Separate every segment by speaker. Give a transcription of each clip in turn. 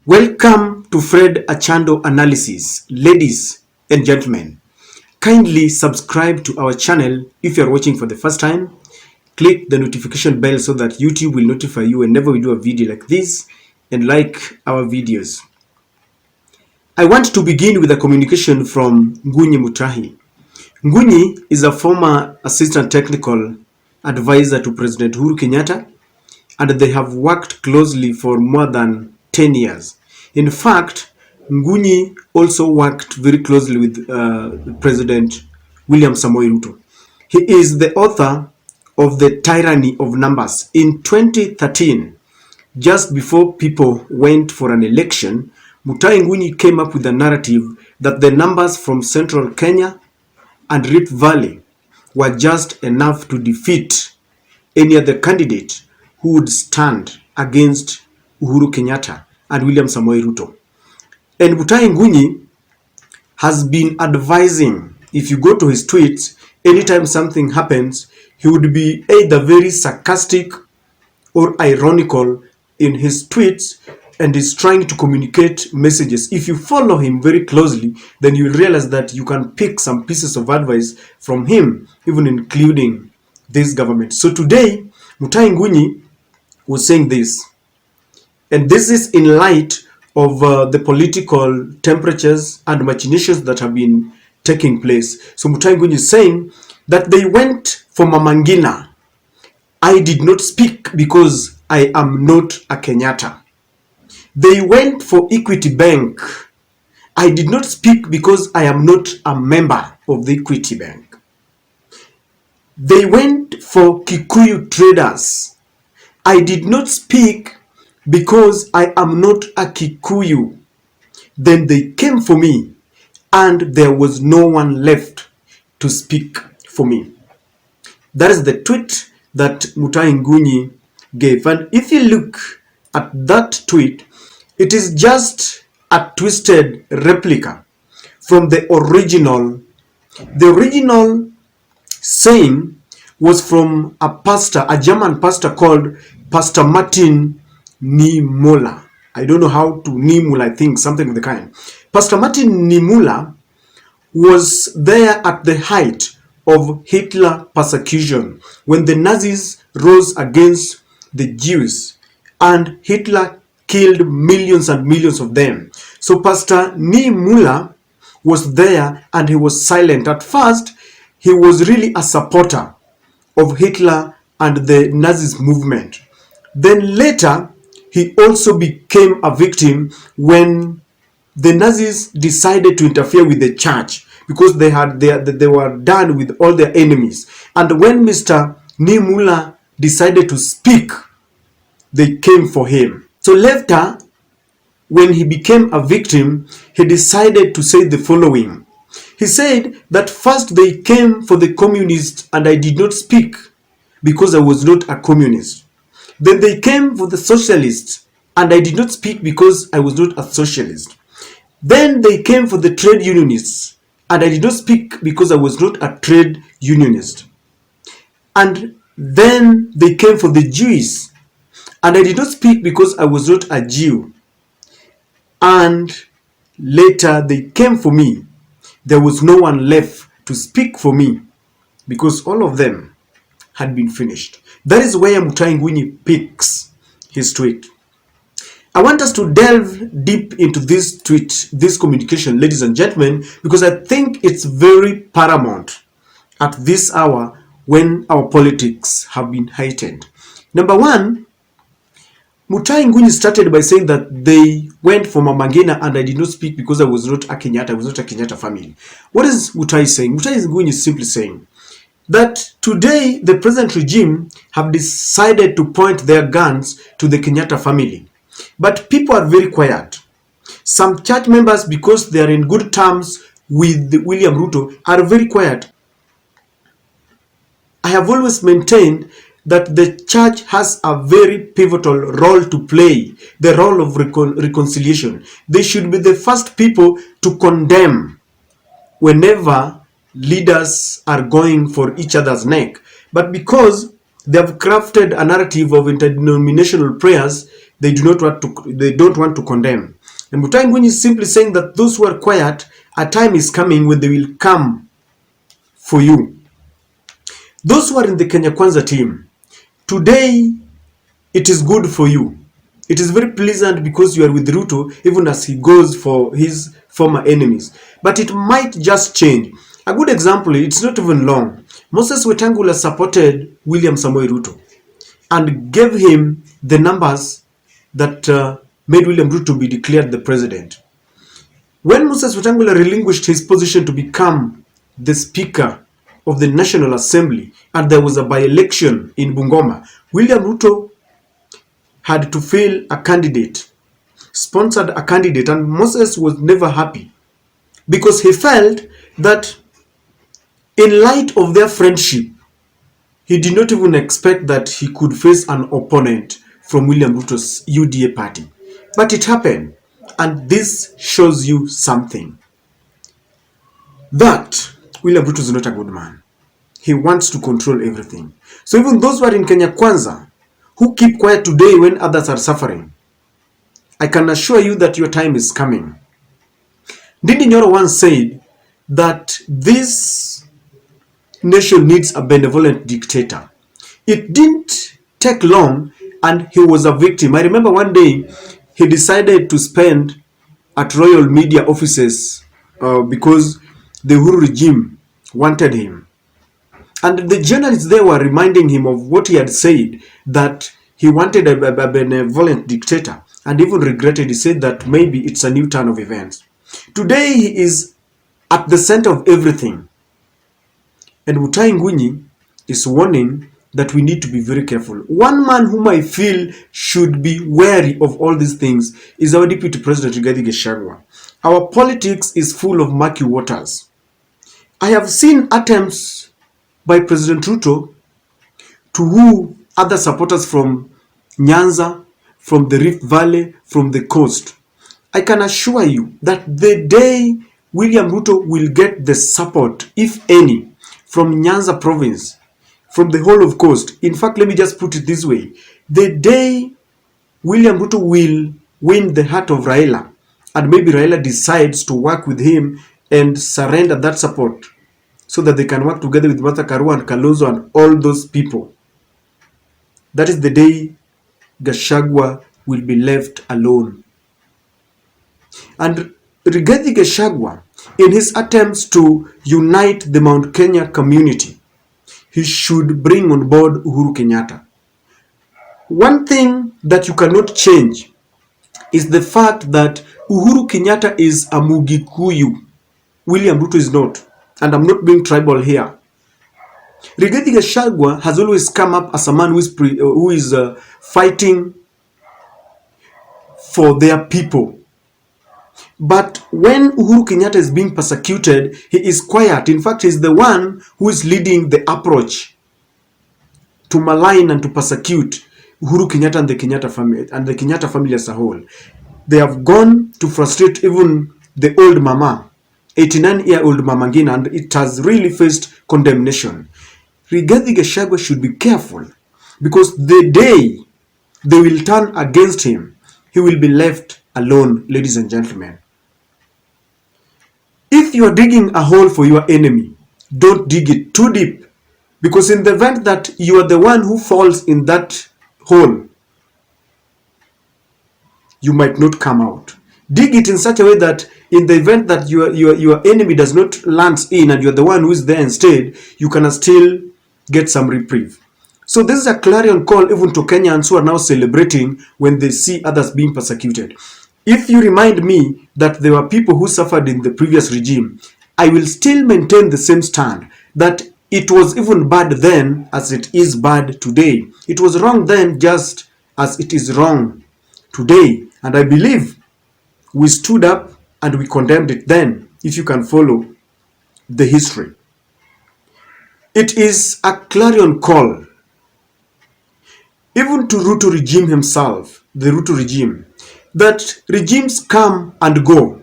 Speaker 1: Welcome to Fred Achando Analysis. Ladies and gentlemen, kindly subscribe to our channel if you are watching for the first time. Click the notification bell so that YouTube will notify you whenever we do a video like this, and like our videos. I want to begin with a communication from Ngunyi Mutahi. Ngunyi is a former assistant technical advisor to President Uhuru Kenyatta, and they have worked closely for more than 10 years. In fact, Ngunyi also worked very closely with President William Samoei Ruto. He is the author of The Tyranny of Numbers. In 2013, just before people went for an election, Mutahi Ngunyi came up with a narrative that the numbers from central Kenya and Rift Valley were just enough to defeat any other candidate who would stand against Uhuru Kenyatta and William Samoei Ruto. And Mutahi Ngunyi has been advising, if you go to his tweets, anytime something happens, he would be either very sarcastic or ironical in his tweets, and is trying to communicate messages. If you follow him very closely, then you will realize that you can pick some pieces of advice from him, even including this government. So today, Mutahi Ngunyi was saying this, and this is in light of the political temperatures and machinations that have been taking place. So Mutahi Ngunyi is saying that they went for Mama Ngina. I did not speak because I am not a Kenyatta. They went for Equity Bank. I did not speak because I am not a member of the Equity Bank. They went for Kikuyu Traders. I did not speak because I am not a Kikuyu. Then they came for me, and there was no one left to speak for me. That is the tweet that Mutahi Ngunyi gave. And if you look at that tweet, it is just a twisted replica from the original. The original saying was from a pastor, a German pastor called Pastor Martin Niemöller. I don't know how to Niemöller, I think, something of the kind. Pastor Martin Niemöller was there at the height of Hitler persecution when the Nazis rose against the Jews, and Hitler killed millions and millions of them. So Pastor Niemöller was there, and he was silent. At first, he was really a supporter of Hitler and the Nazis movement. Then later, he also became a victim when the Nazis decided to interfere with the church, because they were done with all their enemies. And when Mr. Niemöller decided to speak, they came for him. So later, when he became a victim, he decided to say the following. He said that first they came for the communists, and I did not speak because I was not a communist. Then they came for the socialists, and I did not speak because I was not a socialist. Then they came for the trade unionists, and I did not speak because I was not a trade unionist. And then they came for the Jews, and I did not speak because I was not a Jew. And later they came for me. There was no one left to speak for me because all of them had been finished. That is where Mutahi Ngunyi picks his tweet. I want us to delve deep into this tweet, this communication, ladies and gentlemen, because I think it's very paramount at this hour when our politics have been heightened. Number one, Mutahi Ngunyi started by saying that they went for Mama Ngina, and I did not speak because I was not a Kenyatta, I was not a Kenyatta family. What is Mutahi saying? Mutahi Ngunyi is simply saying that today the present regime have decided to point their guns to the Kenyatta family. But people are very quiet. Some church members, because they are in good terms with William Ruto, are very quiet. I have always maintained that the church has a very pivotal role to play, the role of reconciliation. They should be the first people to condemn whenever leaders are going for each other's neck. But because they have crafted a narrative of interdenominational prayers, they don't want to condemn. And Mutahi Ngunyi is simply saying that those who are quiet, a time is coming when they will come for you. Those who are in the Kenya Kwanza team, today it is good for you. It is very pleasant because you are with Ruto, even as he goes for his former enemies. But it might just change. A good example, it's not even long. Moses Wetangula supported William Samoei Ruto and gave him the numbers that made William Ruto be declared the president. When Moses Wetangula relinquished his position to become the Speaker of the National Assembly, and there was a by-election in Bungoma, William Ruto had to fill a candidate, sponsored a candidate, and Moses was never happy because he felt that in light of their friendship, he did not even expect that he could face an opponent from William Ruto's UDA party. But it happened, and this shows you something. That William Ruto is not a good man. He wants to control everything. So even those who are in Kenya Kwanza, who keep quiet today when others are suffering, I can assure you that your time is coming. Ndindi Nyoro once said that this nation needs a benevolent dictator. It didn't take long and he was a victim. I remember one day he decided to spend at royal media offices because the Uhuru regime wanted him. And the journalists there were reminding him of what he had said, that he wanted a benevolent dictator, and even regretted. He said that maybe it's a new turn of events. Today he is at the center of everything. And Mutahi Ngunyi is warning that we need to be very careful. One man whom I feel should be wary of all these things is our Deputy President Rigathi Gachagua. Our politics is full of murky waters. I have seen attempts by President Ruto to woo other supporters from Nyanza, from the Rift Valley, from the coast. I can assure you that the day William Ruto will get the support, if any, from Nyanza province, from the whole of coast. In fact, let me just put it this way. The day William Ruto will win the heart of Raila, and maybe Raila decides to work with him and surrender that support so that they can work together with Martha Karua and Kalonzo and all those people, that is the day Gachagua will be left alone. And Rigathi Gachagua, in his attempts to unite the Mount Kenya community, he should bring on board Uhuru Kenyatta. One thing that you cannot change is the fact that Uhuru Kenyatta is a Mugikuyu. William Ruto is not. And I'm not being tribal here. Rigathi Gachagua has always come up as a man who is fighting for their people. But when Uhuru Kenyatta is being persecuted, he is quiet. In fact, he is the one who is leading the approach to malign and to persecute Uhuru Kenyatta and the Kenyatta family as a whole. They have gone to frustrate even the old mama, 89-year-old Mama Ngina, and it has really faced condemnation. Rigathi Gachagua should be careful, because the day they will turn against him, he will be left alone, ladies and gentlemen. If you are digging a hole for your enemy, don't dig it too deep, because in the event that you are the one who falls in that hole, you might not come out. Dig it in such a way that in the event that your enemy does not land in and you're the one who is there instead, you can still get some reprieve. So this is a clarion call even to Kenyans who are now celebrating when they see others being persecuted. If you remind me that there were people who suffered in the previous regime, I will still maintain the same stand, that it was even bad then as it is bad today. It was wrong then just as it is wrong today. And I believe we stood up and we condemned it then, if you can follow the history. It is a clarion call, even to Ruto regime himself, the Ruto regime, that regimes come and go.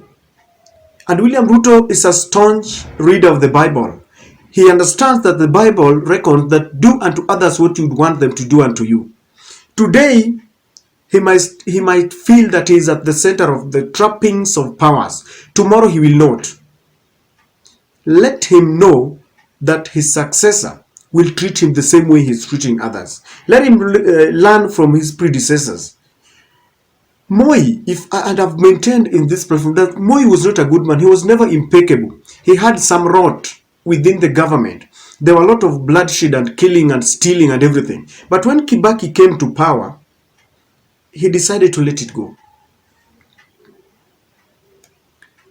Speaker 1: And William Ruto is a staunch reader of the Bible. He understands that the Bible reckons that do unto others what you would want them to do unto you. Today, He might feel that he is at the center of the trappings of powers. Tomorrow he will not. Let him know that his successor will treat him the same way he's treating others. Let him learn from his predecessors. Moi, and I've maintained in this platform that Moi was not a good man. He was never impeccable. He had some rot within the government. There were a lot of bloodshed and killing and stealing and everything. But when Kibaki came to power, he decided to let it go.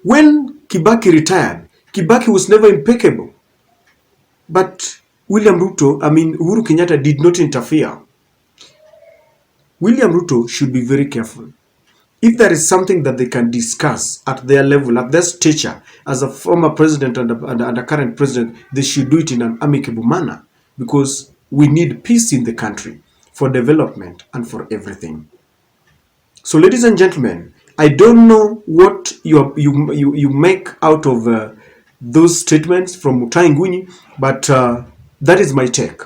Speaker 1: When Kibaki retired, Kibaki was never impeccable. But Uhuru Kenyatta did not interfere. William Ruto should be very careful. If there is something that they can discuss at their level, at their stature, as a former president and a current president, they should do it in an amicable manner, because we need peace in the country for development and for everything. So, ladies and gentlemen, I don't know what you make out of those statements from Mutahi Ngunyi, but that is my take.